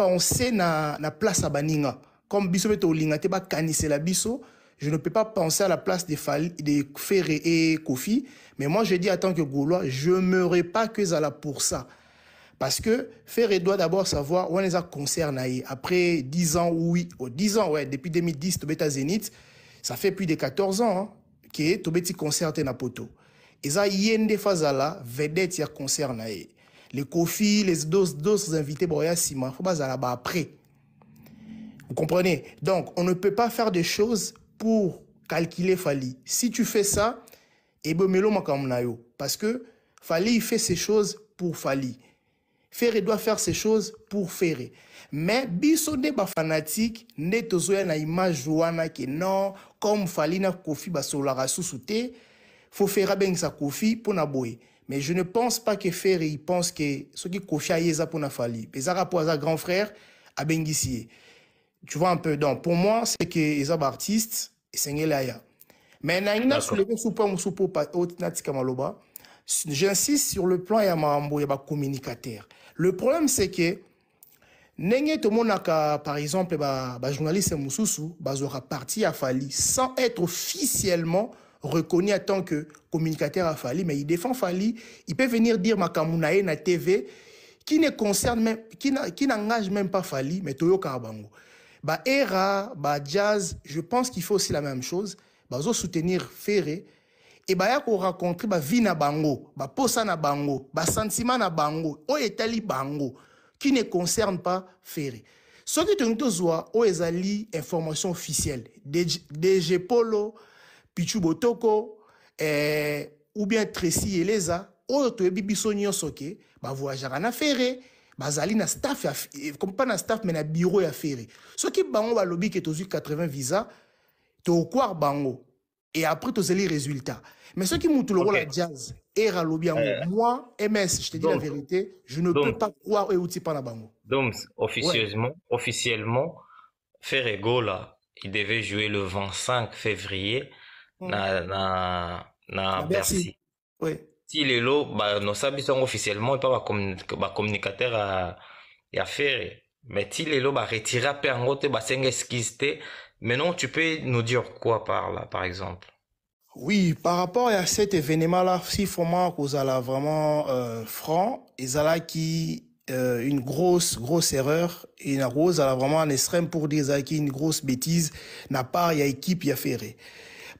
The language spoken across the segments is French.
penser na place à baninga. Comme biso beto linga te ba kanise la biso, je ne peux pas penser à la place des Ferré et Kofi, mais moi je dis en tant que Gaulois, je ne meurerai pas que ça là pour ça. Parce que Ferré doit d'abord savoir où on les a concernés. Après 10 ans, oui, 10 ans, ouais, depuis 2010, Tobeta Zénith, ça fait plus de 14 ans, hein, que Tobeti concerté na poto. Et ça, yende fazala, vedette ya concerné. Les Kofi, les d'autres invités, bon, ya sima, faut pas là-bas après. Vous comprenez? Donc, on ne peut pas faire des choses pour calculer Fali. Si tu fais ça, et parce que Fali il fait ces choses pour Fali. Ferré doit faire ces choses pour Ferré. Mais biso de ba fanatique ne tozoya na image wana que non comme Fali na Kofi ba solara susute, faut faire ben sa Kofi pour na boy. Mais je ne pense pas que Ferré il pense que ce qui Kofi a yeza pour na Fali. Bezara pour sa grand frère a bengisie. Tu vois un peu. Donc, pour moi, c'est que les artistes, c'est Ngelaya. Mais j'insiste sur le plan et communicateur. Le problème, c'est que par exemple, journaliste Moussoussou, aura parti à Fali sans être officiellement reconnu en tant que communicateur à Fali, mais il défend Fali. Il peut venir dire Makamounae na TV qui ne concerne même, qui n'engage même pas Fali, mais Toyo Karabango. Era, jazz, je pense qu'il faut aussi la même chose. Soutenir Ferré. Et ya ko rencontrer vie na bango, posa na bango, sentiment na bango, o etali bango, qui ne concerne pas Ferré. Ce qui te zoa, o ezali information officielle. DG Polo, Pichu Botoko, ou bien Tracy Eleza, o to ebibiso nyonsoke, voyagera na Ferré. Bazali na staff, comme pas na staff, mais na bureau ya Ferré. Ce qui bango ba lobby que tozu 80 visa, to quoi bango. Et après tous les résultats. Mais ce qui moutou le rôle la jazz, era lobby moi, MS, je te dis la vérité, je ne peux pas croire et outil pas na bango. Donc, officiellement, Ferré Gola, il devait jouer le 25 février na Bercy. Oui. Si les lots, nos sables sont officiellement pas communicateur à faire. Mais si les lots, retirer à peu en gros, maintenant, tu peux nous dire quoi par là, par exemple? Oui, par rapport à cet événement-là, si vraiment vous allez vraiment franc, ils allaient qui une grosse erreur et une rose a vraiment un extrême pour dire qui une grosse bêtise n'a pas il y a équipe il y a Ferré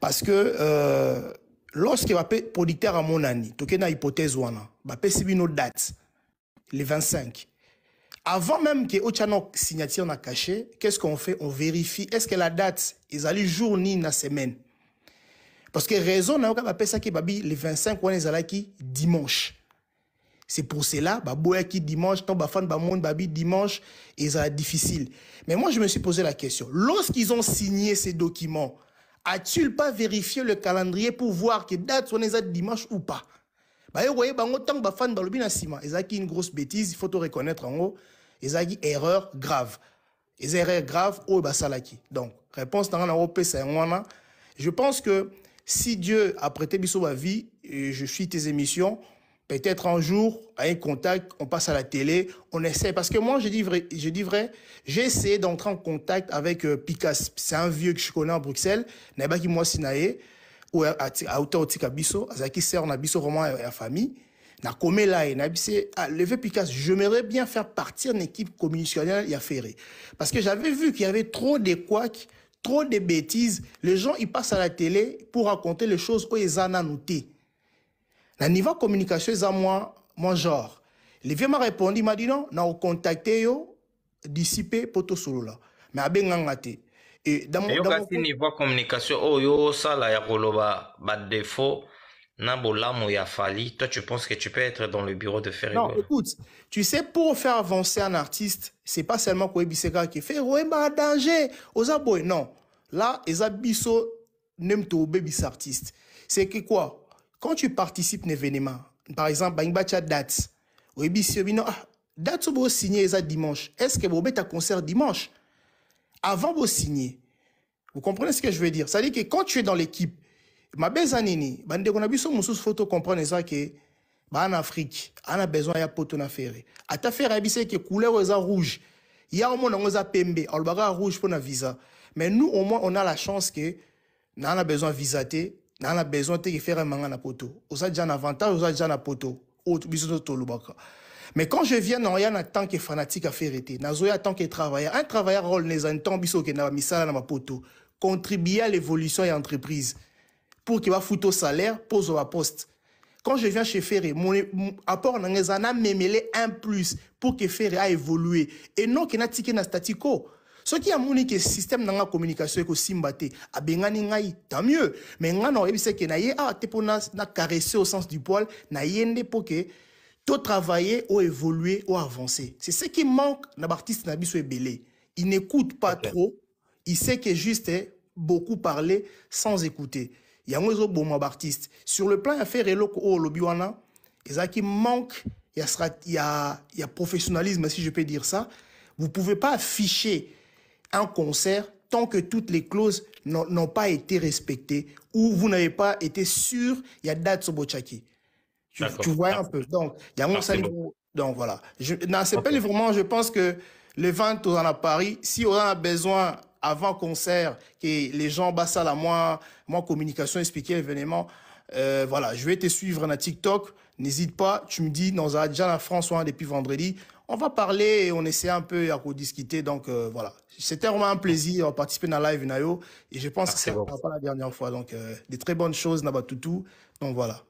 parce que lorsque va producteur à mon année, tu as une hypothèse wana, va payer une date, les 25. Avant même que Ochano signature n'a caché, qu'est-ce qu'on fait? On vérifie est-ce que la date ils allaient jour ni na semaine. Parce que raison n'a aucun appel ça qui babi les 25 on les allaient qui dimanche. C'est pour cela boya qui dimanche tant fan ba monde babi dimanche et ça difficile. Mais moi je me suis posé la question, lorsqu'ils ont signé ces documents, a-t-il pas vérifié le calendrier pour voir que date sont les dimanche ou pas? Vous voyez, tant que fan balobina sima, ils ont une grosse bêtise, il faut te reconnaître en haut, ils ont une erreur grave. Les erreurs graves, oh salaki. Donc, réponse dans l'Europe, c'est un. Je pense que si Dieu a prêté biso ma vie, et je suis tes émissions, peut-être un jour, à un contact, on passe à la télé, on essaie. Parce que moi, je dis vrai, j'ai essayé d'entrer en contact avec Picasso. C'est un vieux que je connais à Bruxelles, Naïba qui moi sinae, ou à Otika Bisso, à qui sert na Bisso vraiment à la famille. Na comé là, et na bissé, levé Picasso. J'aimerais bien faire partir d'une équipe communicationnelle y a Ferré. Parce que j'avais vu qu'il y avait trop de couacs, trop de bêtises. Les gens, ils passent à la télé pour raconter les choses où ils en ont noté. Na niveau communication, c'est moi genre. Le vieux m'a répondu, il m'a dit non, n'a contacté yo, dissipé poto solo là. Mais abe ngangate. Et dans mon niveau communication, yo ça là ya koloba ba défaut na bolamo ya Fali. Toi tu penses que tu peux être dans le bureau de Ferré? Non, écoute, tu sais pour faire avancer un artiste, c'est pas seulement quoi biseka qui fait roemba danger aux aboy non. Là, les abisso n'aiment to baby artiste. C'est que quoi? Quand tu participes à un événement, par exemple, Bangbacha date, ou date où vous signez dimanche, est-ce que vous avez un concert dimanche? Avant de signer, vous comprenez ce que je veux dire? C'est-à-dire que quand tu es dans l'équipe, ma bezanini, on a vu sur mon photo comprendre ça que en Afrique, on a besoin de poto na faire. À ta faire, que couleur rouge. Il y a au moins un PMB, on le rouge pour un visa. Mais nous, au moins, on a la chance que nous avons besoin de visater, nous avons besoin de faire un manga na poto. On a déjà un avantage, on a déjà un poto. Mais quand je viens en tant que fanatique à faire été, en tant que travailleur, un travailleur rôle les en tant que na misala na poto, contribuer à l'évolution de l'entreprise pour qu'il va foutre au salaire, pose au poste. Quand je viens chez Ferré, mon apport n'a mémélé un plus pour que Ferré a évolué. Et non qu'il n'a tiqué na statico. Ce qui a mon que système dans la communication est aussi mbaté. A bengani ngai, tant mieux. Mais nga non, c'est que na yé a te pour na caresser au sens du poil, na yende pour que tout travailler ou évoluer ou avancer. C'est ce qui manque dans l'artiste Nabiso Ebele. Il n'écoute pas trop. Il sait que juste beaucoup parler sans écouter. Il y a un bon artiste. Sur le plan affaire et le lobiwana, il manque, il y a professionnalisme, si je peux dire ça. Vous ne pouvez pas afficher un concert tant que toutes les clauses n'ont pas été respectées ou vous n'avez pas été sûr, il y a date sur Bochaki. Tu vois un peu. Donc, il y a un donc voilà. Vraiment, je pense que le 20 on a Paris, si on a besoin avant concert, que les gens bassent à la moi communication, expliquer l'événement, voilà, je vais te suivre dans TikTok. N'hésite pas, tu me dis, nous avons déjà la France depuis vendredi. On va parler et on essaie un peu à discuter. Donc voilà, c'était vraiment un plaisir de participer dans la live Nayo. Et je pense que ce ne sera pas la dernière fois. Donc des très bonnes choses, Nabatoutou. Donc voilà.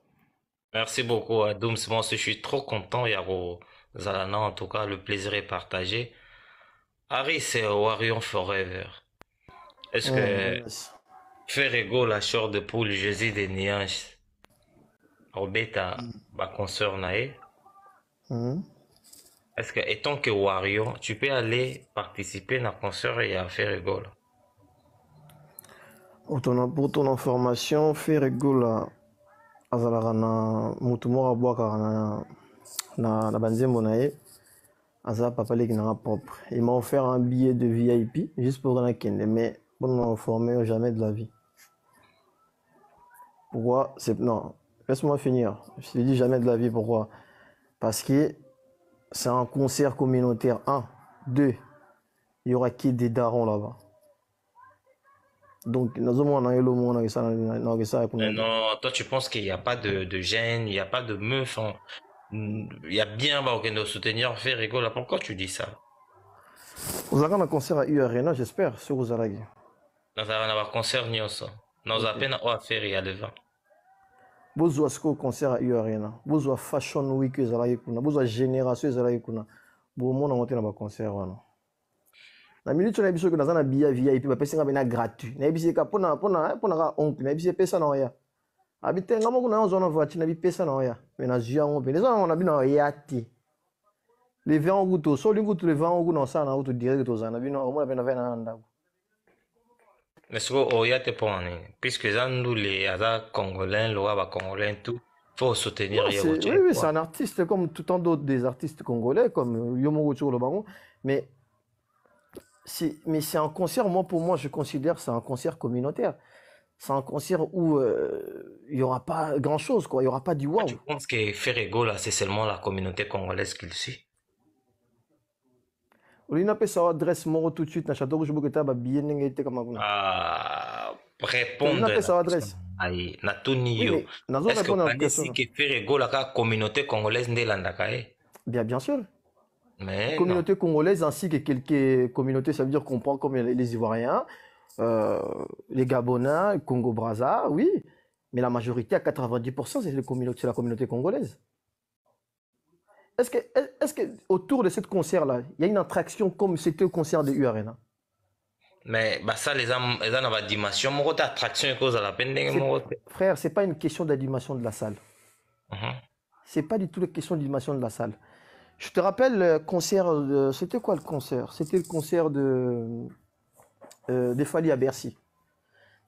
Merci beaucoup, Adoum. Moi, je suis trop content, Yaro Zalana. En tout cas, le plaisir est partagé. Harry, c'est Warrior Forever. Est-ce que Ferrego, la chore de poule, Jésus des Nianges, Robeta, ma consoeur Nae, est-ce que, étant que Warrior, tu peux aller participer à la consoeur et à Ferrego? Pour ton information, Ferrego, là, azalaka na mutu moko abwaka na banzembo na ye aza papa leki na propre. Il m'a offert un billet de VIP juste pour gagner kende, mais pour nous informer jamais de la vie. Pourquoi? Non, laisse-moi finir. Je te dis jamais de la vie. Pourquoi? Parce que c'est un concert communautaire. 1, 2, il y aura qui des darons là-bas. Donc, non, toi tu penses qu'il n'y a pas de gêne, il n'y a pas de meuf, hein. Il y a bien de soutenir Ferrego là. Pourquoi tu dis ça? Vous avez un concert à U-Arena, j'espère, sur vous allez. Nous avons un concert, nous avons peine à faire il y a le vent. Vous avez un concert à U-Arena, vous avez Fashion Week, vous avez Génération, vous avez un concert. Na minute na biso que dans un billet VIP ba pesa ngabena gratuit na biso ka pona oncle na biso pesa na ya habite ngamo kuna zona voiture na bi pesa na ya mais na jia on pe les gens on a bina yati les 20 gouttes so lingu tous les 20 gouttes na ça na auto direct to za na bina o mo na na ndako mais ce que yate pour puisque zandu les aza congolais loa ba congolais tout faut soutenir oui c'est un artiste comme tout tant d'autres des artistes congolais comme Yomo Cholo Bango mais c'est un concert, pour moi, je considère que c'est un concert communautaire. C'est un concert où il n'y aura pas grand-chose, quoi. Il n'y aura pas du wow. Tu penses que Ferrego, là, c'est seulement la communauté congolaise qui le suit? On a ça adresse moi tout de suite. Ah, répondre. On a ça adresse. Aïe, na tout niyo. Est-ce que vous pensez que Ferrego, la communauté congolaise n'est l'andakae? Bien sûr. Mais communauté congolaise ainsi que quelques communautés, ça veut dire qu'on prend comme les Ivoiriens, les Gabonais, Congo-Brazza, oui, mais la majorité, à 90%, c'est la communauté congolaise. Est-ce que autour de ce concert-là, il y a une attraction comme c'était au concert de U-Arena? Mais bah ça, les gens ont une dimension, mon côté attraction cause à la peine. Frère, c'est pas une question d'animation de la salle. C'est pas du tout une question d'animation de la salle. Je te rappelle le concert, c'était quoi le concert? C'était le concert de Fali à Bercy.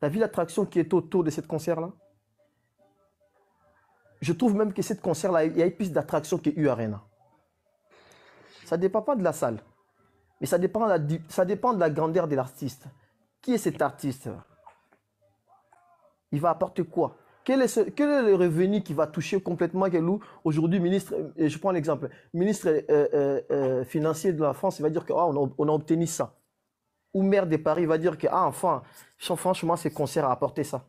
T'as vu l'attraction qui est autour de ce concert-là? Je trouve même que ce concert-là, il y a plus d'attractions que U-Arena. Ça ne dépend pas de la salle, mais ça dépend de la grandeur de l'artiste. Qui est cet artiste? Il va apporter quoi? Quel est le revenu qui va toucher complètement Kelou aujourd'hui, ministre, et je prends l'exemple, ministre financier de la France, il va dire que on a obtenu ça. Ou maire de Paris va dire que enfin, franchement, ces concerts a apporté ça.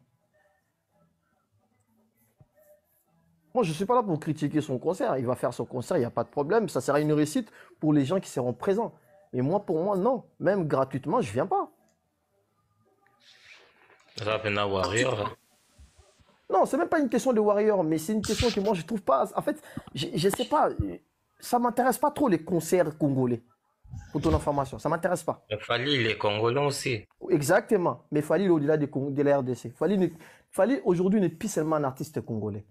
Moi, je ne suis pas là pour critiquer son concert. Il va faire son concert, il n'y a pas de problème. Ça sera une réussite pour les gens qui seront présents. Mais moi, pour moi, non. Même gratuitement, je ne viens pas. Non, c'est même pas une question de Warrior, mais c'est une question que moi, je trouve pas... En fait, je sais pas, ça m'intéresse pas trop les concerts congolais. Pour ton information, ça m'intéresse pas. Fali, il est congolais aussi. Exactement. Mais Fali, au-delà de la RDC. Fali aujourd'hui, n'est plus seulement un artiste congolais.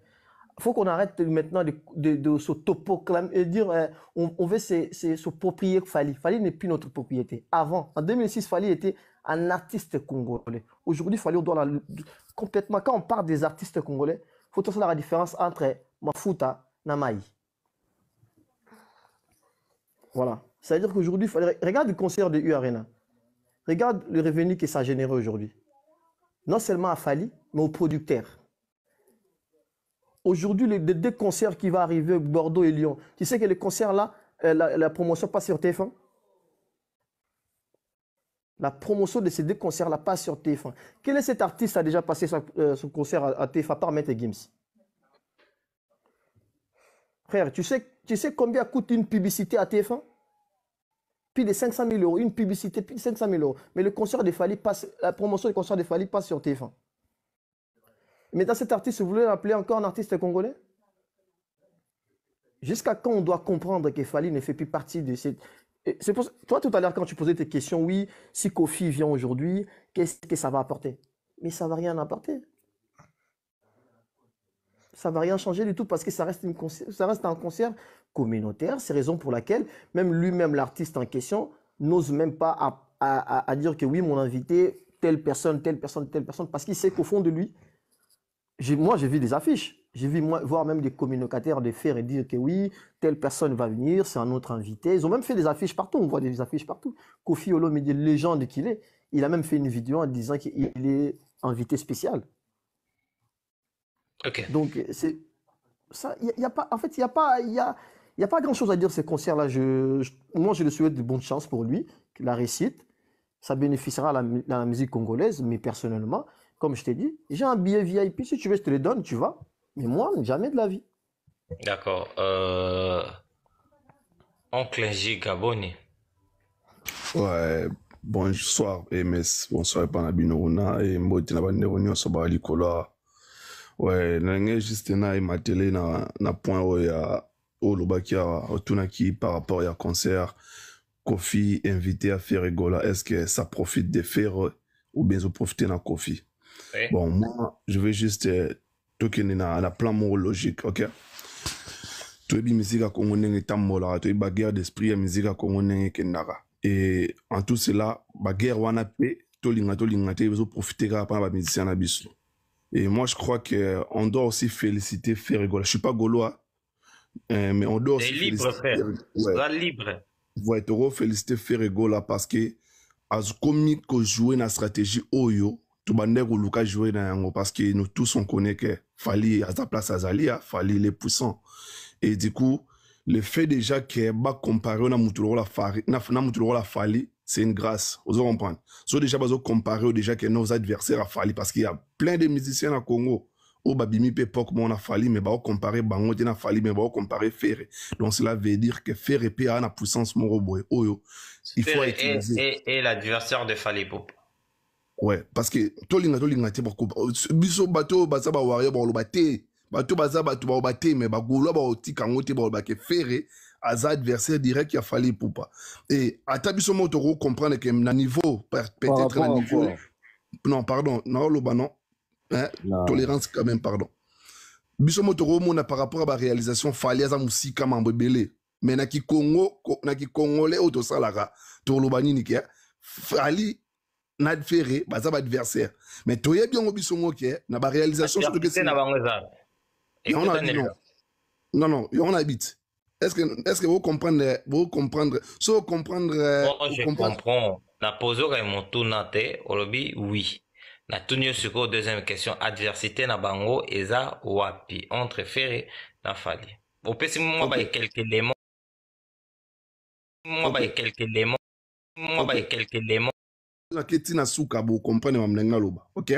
Il faut qu'on arrête maintenant de se topoclamer et dire on veut s'approprier Fali. Fali n'est plus notre propriété. Avant, en 2006, Fali était un artiste congolais. Aujourd'hui, Fali, on doit complètement. Quand on parle des artistes congolais, il faut faire la différence entre Mafuta et Namaï. Voilà. C'est-à-dire qu'aujourd'hui, regarde le concert de U-Arena. Regarde le revenu que ça a généré aujourd'hui. Non seulement à Fali, mais aux producteurs. Aujourd'hui, les deux concerts qui vont arriver, Bordeaux et Lyon, tu sais que les concerts là, la promotion passe sur TF1. La promotion de ces deux concerts là passe sur TF1. Quel est cet artiste qui a déjà passé son concert à TF1 par Maître Gims? Frère, tu sais combien coûte une publicité à TF1? Plus de 500 000 euros. Une publicité, plus de 500 000 euros. Mais le concert de Fali passe, la promotion du concert de Fali passe sur TF1. Maintenant, cet artiste, vous voulez l'appeler encore un artiste congolais? Jusqu'à quand on doit comprendre que Fali ne fait plus partie de cette... C'est pour... Toi, tout à l'heure, quand tu posais tes questions, oui, si Kofi vient aujourd'hui, qu'est-ce que ça va apporter? Mais ça ne va rien apporter. Ça ne va rien changer du tout parce que ça reste un concert communautaire. C'est la raison pour laquelle même lui-même, l'artiste en question, n'ose même pas à dire que oui, mon invité, telle personne, parce qu'il sait qu'au fond de lui, moi, j'ai vu des affiches. J'ai vu voir même des communicateurs de faire et dire que oui, telle personne va venir, c'est un autre invité. Ils ont même fait des affiches partout. On voit des affiches partout. Kofi Olomide, légende qu'il est, il a même fait une vidéo en disant qu'il est invité spécial. Ok. Donc, c'est ça. Y a pas, en fait, il n'y a pas grand-chose à dire de ces concerts-là. Moi, je le souhaite de bonne chance pour lui, qu'il la réussite. Ça bénéficiera à la musique congolaise, mais personnellement, comme je t'ai dit, j'ai un billet VIP, si tu veux, je te le donne, tu vas. Mais moi, jamais de la vie. D'accord. Oncle J Gaboni. Ouais, bonsoir MS, bonsoir Panabinouna et Mboti Nabanderoni Soba Likola. Ouais, nange juste na ma télé na point oya olobakia otunaki par rapport à concert Kofi invité à faire rigola. Est-ce que ça profite de faire ou bien ça profite na Kofi? Oui. Bon, moi, je vais juste tokener na plan morologique, ok? Tu es musique à Congo nenge tambola, tu es bagarre d'esprit à musique à Congo nenge kenara. Et en tout cela, bagarre wana pe, tolinga te, ils ont profité par la musicien na biso. Et moi, je crois qu'on doit aussi féliciter Ferregola. Je ne suis pas gaulois, mais on doit aussi libre, féliciter... Frère. Libre. Ouais, tu dois féliciter Ferregola parce que, comme il joue la stratégie Oyo, tu vas Luka jouer dans yango parce que nous tous, on connaît que Fali, à sa place à Zalia, Fali, il est puissant. Et du coup, le fait déjà que va comparer na la Fali, c'est une grâce. Vous comprenez? So déjà, vous comparer déjà que nos adversaires à Fali parce qu'il y a plein de musiciens au Congo. Au Babimi Pepok, on a Fali, mais va comparer Bango, on a Fali, mais va comparer Ferre. Donc cela veut dire que Ferre peut avoir la puissance moroboy. Il faut utiliser. Et l'adversaire de Fali Pop. Ouais, parce que tolinga te beaucoup. Biso bato baza ba warrior ba lobate. Bato baza bato ba lobate mais ba golo ba otika ngote ba lobake Ferre. Az adversaire direct qui a fallu pour pas. Et à tabiso moto comprendre que na niveau peut-être na niveau non pardon non loba non hein tolérance quand même pardon. Biso moto mona par rapport à la réalisation fali za musika mambo belé mais na ki congolais auto salara to loba nini ke fali na Ferre baza ba adversaire mais toye bien biso ngoke na ba réalisation surtout que c'est na bango za. Non, on habite. Est-ce que vous comprenez, si vous comprendre, je comprends. Na pozo ka moto nate, olobi oui. Na tunyo suko deuxième question adversité na bango eza wapi entre Ferré na Fali. Opesi moi ba quelques éléments. Moi ba quelques éléments. Moi ba quelques éléments. Na keti na suka bo comprendre mamnenga loba. OK?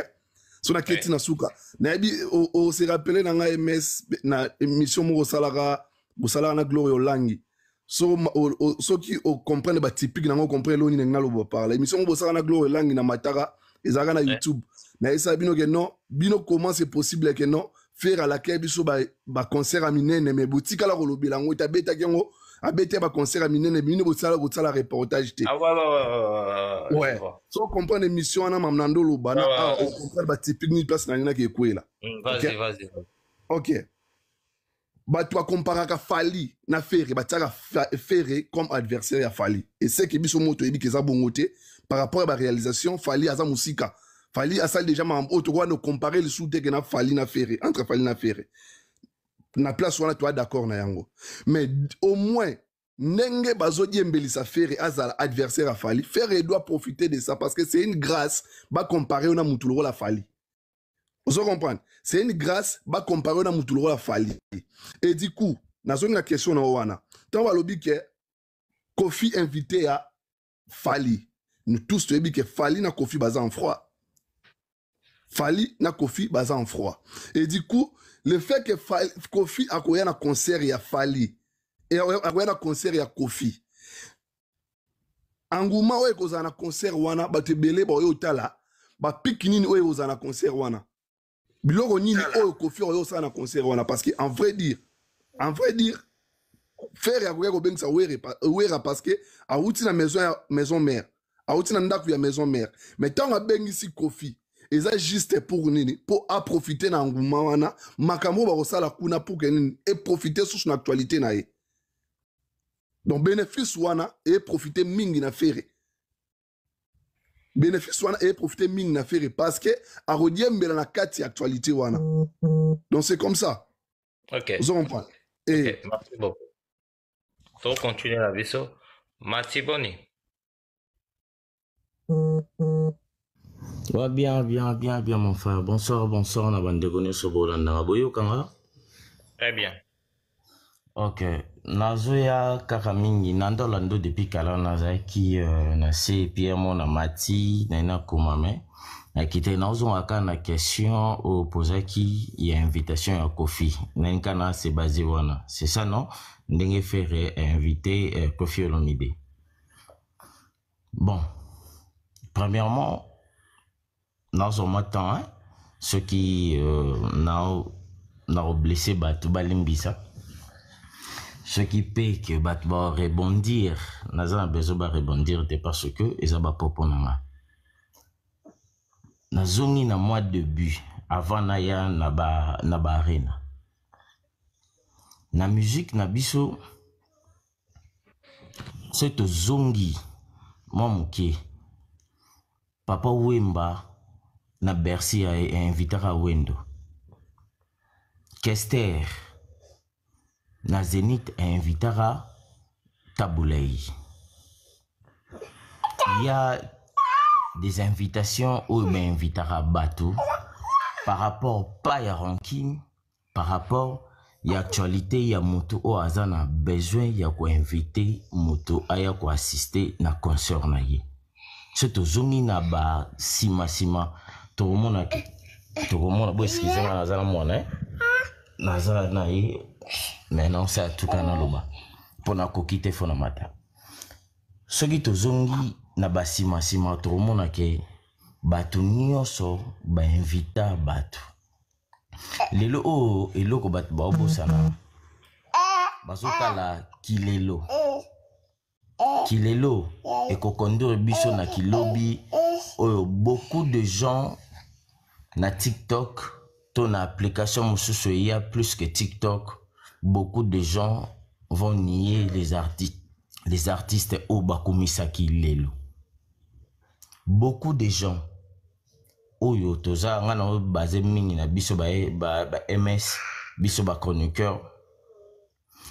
So na keti na suka. Na bi o se rappeler na nga MS na émission mo salara na Glory Olangi. So qui comprendre ba typique na ngo comprendre lo ni na loba parler. Émission mo salara na Glory Olangi na Matara ezaka na YouTube. Na esa bino que non, bino comment c'est possible que non faire à laquelle biso ba concert à minene mais boutique la kolobela ngo ta beta kengo abete ba concert à minene bino bosala reportage te. Ah ouais. So comprendre émission na mamnando lobana on comprendre ba typique ni place na nina ke kwela. Vas-y. OK. Ba toi comparer ka Fali na Ferré ba tsaka Ferré comme adversaire à Fali. Et c'est que biso moto ebi ke za bongote par rapport à la réalisation Fali aza musika. Fali a ça déjà ma auto no comparer le sous que na Fali na Ferré entre Fali na Ferré. Na place on a toi d'accord na yango. Mais au moins nenge bazo diembelisa Ferré azala adversaire à Fali. Ferré doit profiter de ça parce que c'est une grâce ba comparer on a mutuloro la Fali. Vous comprenez? C'est une grâce ba comparer on a mutuloro la Fali. Et du coup, na zone la question na wana. Tant va lobby que Kofi invité à Fali. Nous tous te dit que Fali na Kofi baza en froid. Fali na Kofi baza en froid. Et du coup, le fait que Kofi a koya na concert ya Fali et a koya na concert ya Kofi. Anguma oye koza na concert wana ba te belé ba oyo tala ba pikinini oye koza na concert wana. Biloko nini oyo Kofi oyo sa na concert wana parce que en vrai dire faire ya koya ko bengsa wera parce que a outi na maison mère. A outi na ndaku ya maison mère. Mais tant a bengisi Kofi et ça juste pour nini pour profiter na nguma wana makambo ba kosala kuna pour que nini et profiter sur son actualité na ye. Donc bénéfice wana et profiter mingi na Ferré. Bénéfice wana et profiter mingi na Ferré parce que a rediembela na kati actualité wana. Donc c'est comme ça. OK. Vous comprenez? Et OK, merci beaucoup. Donc continuer la viso. Merci Boni. Ouais, bien, mon frère. Bonsoir, on a bandé sur Bolanda. Boyo Kanga? Très bien. Ok. Nazoya Kakamingi, Nando Lando depuis Kala Naza qui na se Pierre na Mati, na Kumame. Na kite nazo aka na question au posa qui y a invitation à Kofi. Nankana c'est basé wana. C'est ça non? Ndenge faire inviter Kofi Olomide. Bon. Premièrement, dans un temps, ceux qui n'ont blessé Batou Balimbisa, ceux qui paient que Batou va rebondir, n'a besoin de rebondir parce que ils ont pas proponama. Na zoni na mois de début avant na ya na ba arena. Na musique na biso c'est zongi moi muke Papa Wemba na Bercy a invité à Wendo. Kester na Zénith a invité à Taboulay. Il y a des invitations où il invité à Batou par rapport pas à ranking, par rapport à l'actualité, il y a moto au hasard a besoin il y a quoi inviter moto à quoi assister na concert na ye. C'est au zongi na ba sima to mona bo excusez moi nazala mona nazala na ye mais non c'est tout kana loba pona kokite fona mata soki to zongi na ba sima to mona ke batu nyonso ba invita batu lelo o eloko batu ba obosana bazokala kilelo et kokondor biso na kilobi beaucoup de gens na TikTok ton application mususu il y a plus que TikTok beaucoup de gens vont nier les artistes au bakumisa kilelo beaucoup de gens oyo toza ngana basé mingi na biso ba MS biso ba chroniqueur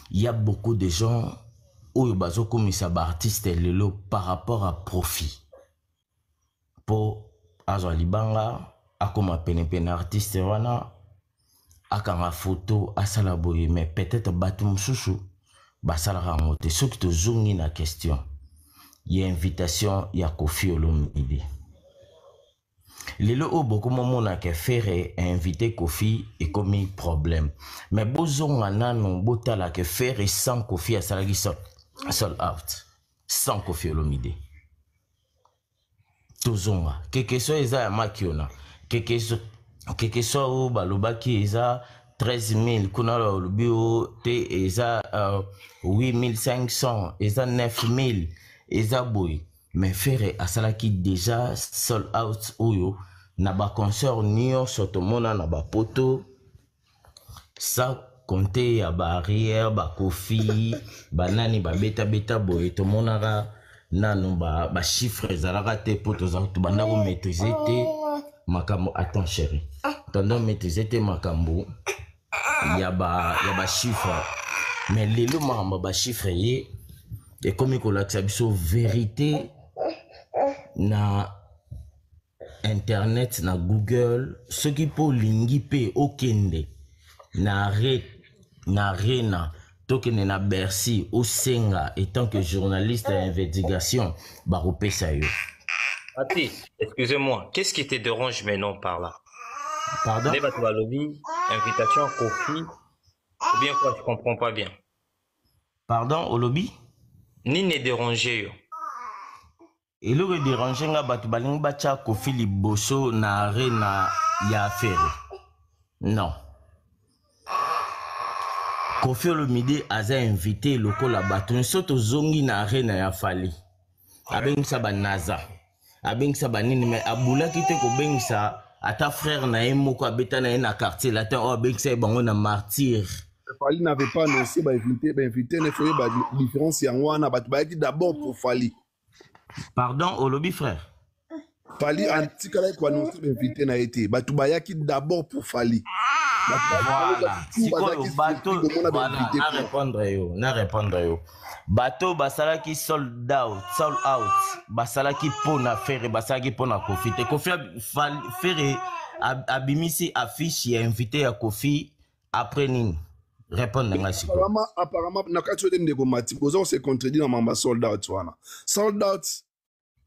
il y a beaucoup de gens oyo bazo komisa ba artiste lelo par rapport à profit pour azwa libanga akoma pene artiste wana akanga photo asala boye mais peut-être bato mususu basalaka yango te soki tozongi na question ya invitation ya Koffi Olomide lelo o bokomomona ke Ferre invité Koffi ekomi problème mais bozonga nano botala ke Ferre sans Koffi asalaki sold out sans Koffi Olomide tozonga keke so eza ya makiona keke so o balobaki eza 13 000 kuna lobi o te eza 8500 eza 9000 eza boy mais Ferre asalaki déjà sold out oyo na ba concert nyonso tomona na ba poto sa compter ya ba arrière ba Koffi banani ba beta boy tomonaka nanu ba chiffres ezalaka te po tozalaka tobanda ko maîtriser te makambo. Attends chérie, tondon maîtriser te makambo ya ba chiffres mais lelo makambo ba chiffres ye ekomi kolakisa biso vérité na internet na Google soki po lingi pe okende na arena tokende na Bercy osenga etant que journaliste à investigation baropesa yo. Ati, excusez-moi, qu'est-ce qui te dérange maintenant par là? Pardon? Lobby, invitation à Koffi, ou bien quoi, je comprends pas bien. Pardon, au lobby? Ni ne déranger yo. Et le déranger nga batu balingi bacha Koffi liboso na arena ya Ferre. Non. Koffi Olomide aza invité lokola batu nsoto zongi na arena ya Fali. Abengisa banaza. Abengisa banini mais abulaki te ko bengisa ata frère na ye moko abeta na ye na quartier latin o abengisa bango na martyr. Fali n'avait pas annoncé invité ne fait pas différence yango wana batu bayaki d'abord pour Fali. Pardon, au lobby frère. Fali antikala ko annoncer invité na été batu bayaki d'abord pour Fali. Voilà. Sikoyo bato voilà, na répondre yo. Bato basalaki sold out, basalaki pona Ferre, basalaki pona Koffi. Te Koffi Ferre abimisi affiche ya invité ya Koffi après nini? Répondre nga siko. Apparemment nakati ote ndeko mati boza on se contredit na mamba sold out wana. Sold out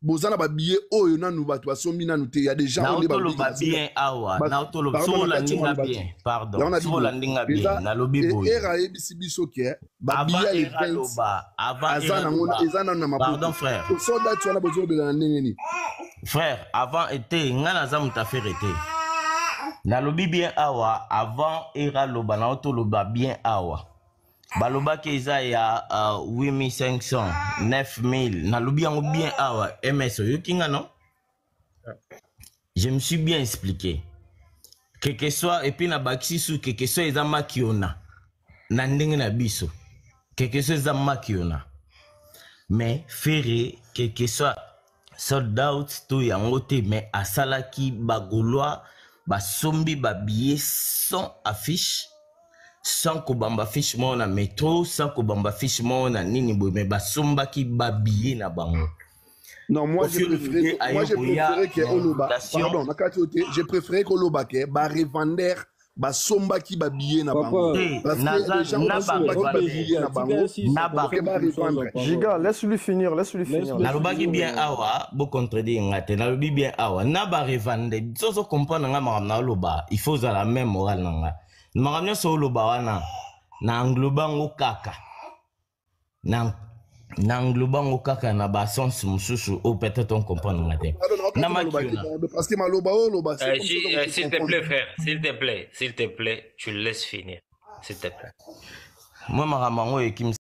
bozana ba billet oyo nanu bato basombi nanu te ya déjà on est ba bien awa na otolo so landinga bien pardon so landinga bien na lobby boy era ebisi biso ke ba billet les 20 avant ezana na mapoto pardon frère sold out wana bozo bela ndenge ni frère avant était ngana za mutafere te na lobby bien awa avant era loba na otolo ba bien awa baloba ke eza ya 8500 9000 na lobi yango bien awa MS yokinga non. Je me suis bien expliqué que soit et puis na bakisi su que soit eza makiona na ndenge na biso que soit eza makiona mais Ferre que soit sold out to yango te mais asalaki bagolois basombi ba billets sans affiche sans ko bamba fiche mo na métro sans ko bamba fiche mo na nini boy mais basomba ki babillé na bango. Non, moi j'ai préféré que Oloba pardon nakati ote j'ai préféré que Oloba ke ba revendeur basomba ki babillé na bango parce que les gens basomba ki babillé na bango na ba Giga laisse-lui finir na lobaki bien awa bo contredire ngate na lobi bien awa na ba revendeur soso comprendre nga makam na Oloba il faut la même morale nga makamyo so Oloba wana na englobango kaka na englobango kaka na ba sens mususu ou peut-être on comprend ngate na makiona parce que maloba Oloba s'il te plaît frère s'il te plaît tu laisses finir s'il te plaît moi maramango ekim